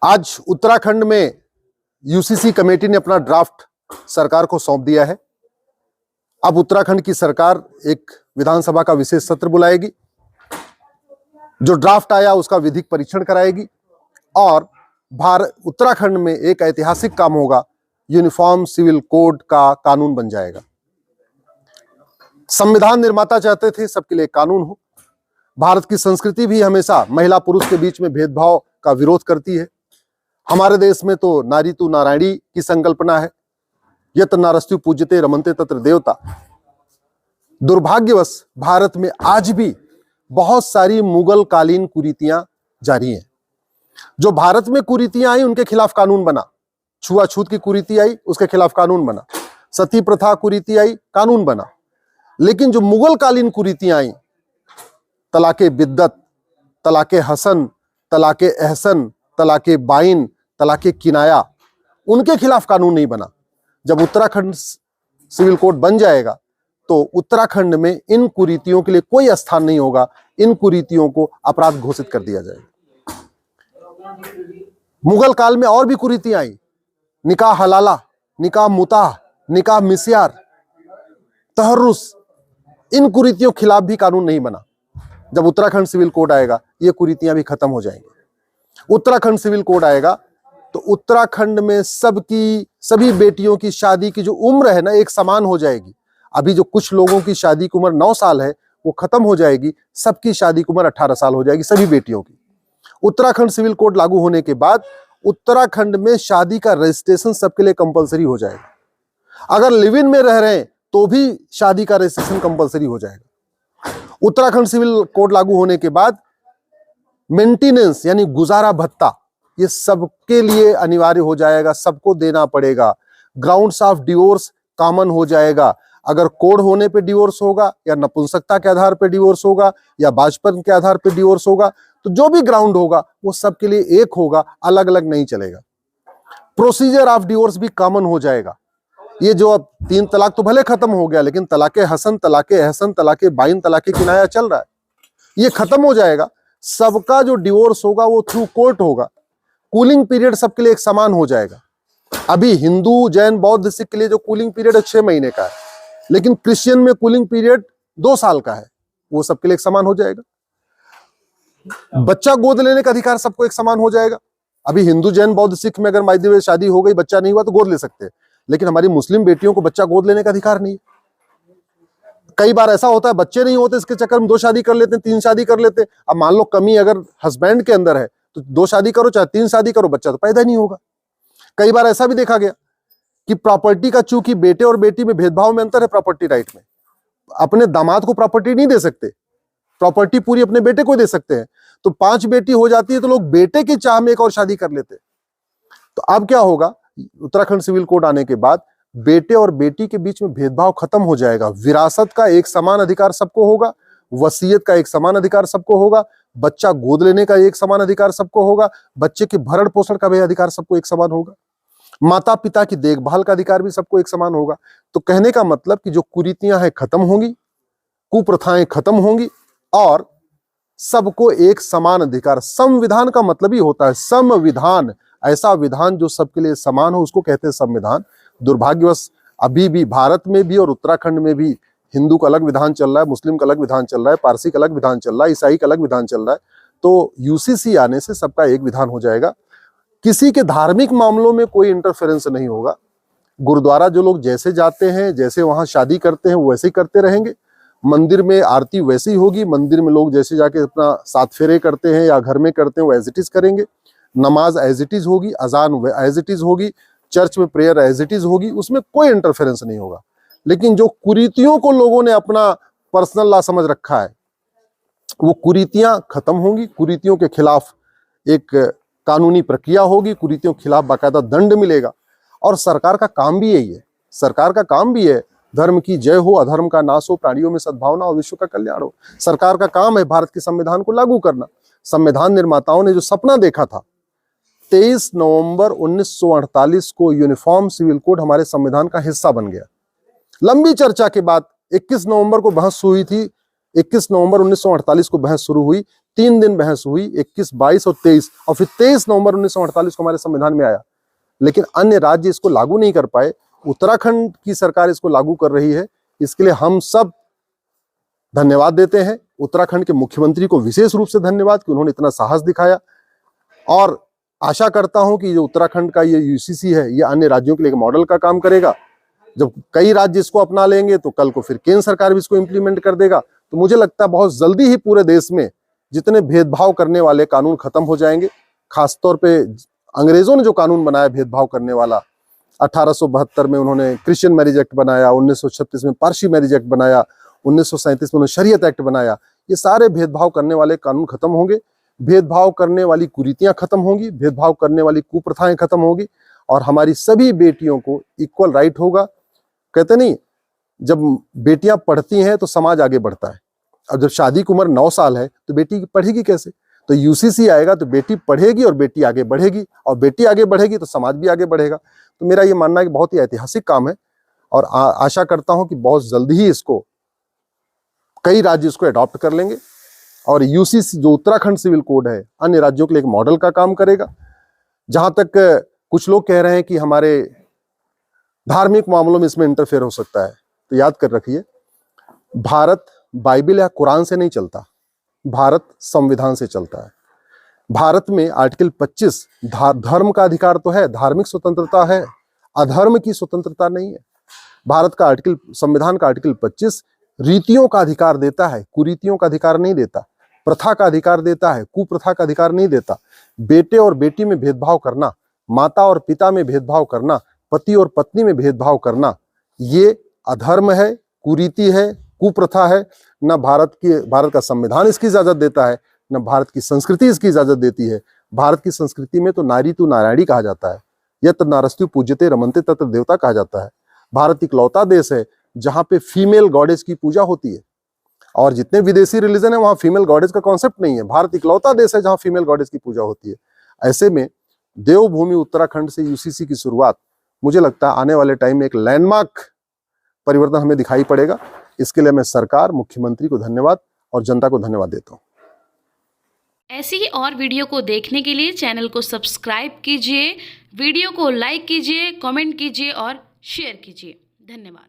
आज उत्तराखंड में UCC committee ने अपना ड्राफ्ट सरकार को सौंप दिया है। अब उत्तराखंड की सरकार एक विधानसभा का विशेष सत्र बुलाएगी, जो ड्राफ्ट आया उसका विधिक परीक्षण कराएगी और उत्तराखंड में एक ऐतिहासिक काम होगा, यूनिफॉर्म सिविल कोड का कानून बन जाएगा। संविधान निर्माता चाहते थे सबके लिए कानून हो। भारत की संस्कृति भी हमेशा महिला पुरुष के बीच में भेदभाव का विरोध करती है। हमारे देश में तो नारी तु नारायणी की संकल्पना है, यत नारस्तु पूज्यते रमन्ते तत्र देवता। दुर्भाग्यवश भारत में आज भी बहुत सारी मुगल कालीन कुरीतियां जारी हैं। जो भारत में कुरीतियां आई उनके खिलाफ कानून बना, छुआछूत की कुरीति आई उसके खिलाफ कानून बना, सती प्रथा कुरीति आई कानून बना। लेकिन जो मुगल कालीन कुरीतियां आई, तलाके बिद्दत, तलाके हसन, तलाके एहसन, तलाके बाइन, तलाके किनाया, उनके खिलाफ कानून नहीं बना। जब उत्तराखंड सिविल कोड बन जाएगा तो उत्तराखंड में इन कुरीतियों के लिए कोई स्थान नहीं होगा। इन कुरीतियों को अपराध घोषित कर दिया जाएगा। मुगल काल में और भी कुरीतियां आई, निकाह हलाला, निकाह मुताह, निकाह मिस्यार, तहर्रुस, इन कुरीतियों के खिलाफ भी कानून नहीं बना। जब उत्तराखंड सिविल कोड आएगा ये कुरीतियां भी खत्म हो जाएंगी। उत्तराखंड सिविल कोड आएगा तो उत्तराखंड में सभी बेटियों की शादी की जो उम्र है ना, एक समान हो जाएगी। अभी जो कुछ लोगों की शादी की उम्र 9 साल है वो खत्म हो जाएगी, सबकी शादी की उम्र 18 साल हो जाएगी, सभी बेटियों की। उत्तराखंड सिविल कोड लागू होने के बाद उत्तराखंड में शादी का रजिस्ट्रेशन सबके लिए कंपलसरी हो जाएगा। अगर लिव इन में रह रहे हैं तो भी शादी का रजिस्ट्रेशन कंपलसरी हो जाएगा। उत्तराखंड सिविल कोड लागू होने के बाद मेंटेनेंस यानी गुजारा भत्ता ये सबके लिए अनिवार्य हो जाएगा, सबको देना पड़ेगा। ग्राउंड्स ऑफ डिवोर्स कॉमन हो जाएगा। अगर कोड होने पे डिवोर्स होगा या नपुंसकता के आधार पे डिवोर्स होगा या बाजपन के आधार पे डिवोर्स होगा, तो जो भी ग्राउंड होगा वो सबके लिए एक होगा, अलग अलग नहीं चलेगा। प्रोसीजर ऑफ डिवोर्स भी कॉमन हो जाएगा। ये जो अब 3 तलाक तो भले खत्म हो गया, लेकिन तलाके हसन, तलाके एहसन, तलाके बाइन, तलाके किनाया चल रहा है, ये खत्म हो जाएगा। सबका जो डिवोर्स होगा वो थ्रू कोर्ट होगा। कूलिंग पीरियड सबके लिए एक समान हो जाएगा। अभी हिंदू, जैन, बौद्ध, सिख के लिए जो कूलिंग पीरियड 6 महीने का है, लेकिन क्रिश्चियन में कूलिंग पीरियड 2 साल का है, वो सबके लिए एक समान हो जाएगा। बच्चा गोद लेने का अधिकार सबको एक समान हो जाएगा। अभी हिंदू, जैन, बौद्ध, सिख में अगर मायदे में शादी हो गई, बच्चा नहीं हुआ तो गोद ले सकते हैं, लेकिन हमारी मुस्लिम बेटियों को बच्चा गोद लेने का अधिकार नहीं है। कई बार ऐसा होता है बच्चे नहीं होते, इसके चक्कर में 2 शादी कर लेते हैं, 3 शादी कर लेते हैं। अब मान लो कमी अगर हस्बैंड के अंदर है तो 2 शादी करो चाहे 3 शादी करो, बच्चा तो पैदा नहीं होगा। कई बार ऐसा भी देखा गया कि प्रॉपर्टी का, चूंकि बेटे और बेटी में भेदभाव में अंतर है प्रॉपर्टी राइट में, अपने दामाद को प्रॉपर्टी नहीं दे सकते, प्रॉपर्टी पूरी अपने बेटे को दे सकते हैं। तो 5 बेटी हो जाती है तो लोग बेटे की चाह में एक और शादी कर लेते। तो अब क्या होगा, उत्तराखंड सिविल कोड आने के बाद बेटे और बेटी के बीच में भेदभाव खत्म हो जाएगा। विरासत का एक समान अधिकार सबको होगा, वसीयत का एक समान अधिकार सबको होगा, बच्चा गोद लेने का एक समान अधिकार सबको होगा, बच्चे के भरण पोषण का भी अधिकार सबको एक समान होगा, माता पिता की देखभाल का अधिकार भी सबको एक समान होगा। तो कहने का मतलब कि जो कुरीतियां हैं खत्म होंगी, कुप्रथाएं खत्म होंगी और सबको एक समान अधिकार। संविधान का मतलब ही होता है समविधान, ऐसा विधान जो सबके लिए समान हो उसको कहते हैं संविधान। दुर्भाग्यवश अभी भी भारत में भी और उत्तराखंड में भी हिंदू का अलग विधान चल रहा है, मुस्लिम का अलग विधान चल रहा है, पारसी का अलग विधान चल रहा है, ईसाई का अलग विधान चल रहा है। तो यूसीसी आने से सबका एक विधान हो जाएगा। किसी के धार्मिक मामलों में कोई इंटरफेरेंस नहीं होगा। गुरुद्वारा जो लोग जैसे जाते हैं, जैसे वहां शादी करते हैं वो वैसे ही करते रहेंगे। मंदिर में आरती वैसी ही होगी, मंदिर में लोग जैसे जाके अपना 7 फेरे करते हैं या घर में करते हैं वो एज इट इज करेंगे। नमाज एज इट इज होगी, अजान एज इट इज होगी, चर्च में प्रेयर एज इट इज होगी, उसमें कोई इंटरफेरेंस नहीं होगा। लेकिन जो कुरीतियों को लोगों ने अपना पर्सनल लॉ समझ रखा है वो कुरीतियां खत्म होंगी। कुरीतियों के खिलाफ एक कानूनी प्रक्रिया होगी, कुरीतियों के खिलाफ बाकायदा दंड मिलेगा। और सरकार का काम भी यही है, सरकार का काम भी है धर्म की जय हो, अधर्म का नाश हो, प्राणियों में सद्भावना और विश्व का कल्याण हो। सरकार का काम है भारत के संविधान को लागू करना। संविधान निर्माताओं ने जो सपना देखा था, 23 नवंबर 1948 को यूनिफॉर्म सिविल कोड हमारे संविधान का हिस्सा बन गया। लंबी चर्चा के बाद 21 नवंबर को बहस हुई थी, 21 नवंबर 1948 को बहस शुरू हुई, 3 दिन बहस हुई, 21, 22 और 23, और फिर 23 नवंबर 1948 को हमारे संविधान में आया। लेकिन अन्य राज्य इसको लागू नहीं कर पाए। उत्तराखंड की सरकार इसको लागू कर रही है। इसके लिए हम सब धन्यवाद देते हैं। उत्तराखंड के मुख्यमंत्री को विशेष रूप से धन्यवाद कि उन्होंने इतना साहस दिखाया, और आशा करता हूं कि जो उत्तराखंड का ये यूसीसी है, ये अन्य राज्यों के लिए एक मॉडल का काम करेगा। जब कई राज्य इसको अपना लेंगे तो कल को फिर केंद्र सरकार भी इसको इंप्लीमेंट कर देगा। तो मुझे लगता है बहुत जल्दी ही पूरे देश में जितने भेदभाव करने वाले कानून खत्म हो जाएंगे। खासतौर पे अंग्रेजों ने जो कानून बनाया भेदभाव करने वाला, 1872 में उन्होंने क्रिश्चियन मैरिज एक्ट बनाया, 1936 में पारसी मैरिज एक्ट बनाया, 1937 में उन्होंने शरीयत एक्ट बनाया। ये सारे भेदभाव करने वाले कानून खत्म होंगे, भेदभाव करने वाली कुरीतियां खत्म होंगी, भेदभाव करने वाली कुप्रथाएं खत्म होगी, और हमारी सभी बेटियों को इक्वल राइट होगा। कहते नहीं, जब बेटियां पढ़ती हैं तो समाज आगे बढ़ता है। अब जब शादी की उम्र 9 साल है तो बेटी पढ़ेगी कैसे? तो यूसीसी आएगा तो बेटी पढ़ेगी और बेटी आगे बढ़ेगी, और बेटी आगे बढ़ेगी तो समाज भी आगे बढ़ेगा। तो मेरा ये मानना है कि बहुत ही ऐतिहासिक काम है, और आशा करता हूं कि बहुत जल्दी ही इसको कई राज्य इसको अडॉप्ट कर लेंगे, और यूसीसी जो उत्तराखंड सिविल कोड है अन्य राज्यों के लिए एक मॉडल का काम करेगा। जहां तक कुछ लोग कह रहे हैं कि हमारे धार्मिक मामलों में इसमें इंटरफेयर हो सकता है, तो याद कर रखिए, भारत बाइबल या कुरान से नहीं चलता, भारत संविधान से चलता है। भारत में आर्टिकल 25 धर्म का अधिकार तो है, धार्मिक स्वतंत्रता है, अधर्म की स्वतंत्रता नहीं है। भारत का संविधान का आर्टिकल 25 रीतियों का अधिकार देता है, कुरीतियों का अधिकार नहीं देता, प्रथा का अधिकार देता है, कुप्रथा का अधिकार नहीं देता। बेटे और बेटी में भेदभाव करना, माता और पिता में भेदभाव करना, पति और पत्नी में भेदभाव करना, ये अधर्म है, कुरीति है, कुप्रथा है। न भारत का संविधान इसकी इजाजत देता है, न भारत की संस्कृति इसकी इजाजत देती है। भारत की संस्कृति में तो नारी तु नारायणी कहा जाता है, यत्र नारस्तु पूज्यते रमन्ते तत्र देवता कहा जाता है। भारत इकलौता देश है जहां पे फीमेल गॉडेज की पूजा होती है, और जितने विदेशी रिलीजन है वहां फीमेल गॉडेज का कॉन्सेप्ट नहीं है। भारत इकलौता देश है जहां फीमेल गॉडेज की पूजा होती है। ऐसे में देवभूमि उत्तराखंड से यूसीसी की शुरुआत, मुझे लगता है आने वाले टाइम में एक लैंडमार्क परिवर्तन हमें दिखाई पड़ेगा। इसके लिए मैं सरकार, मुख्यमंत्री को धन्यवाद और जनता को धन्यवाद देता हूं। ऐसी ही और वीडियो को देखने के लिए चैनल को सब्सक्राइब कीजिए, वीडियो को लाइक कीजिए, कमेंट कीजिए और शेयर कीजिए। धन्यवाद।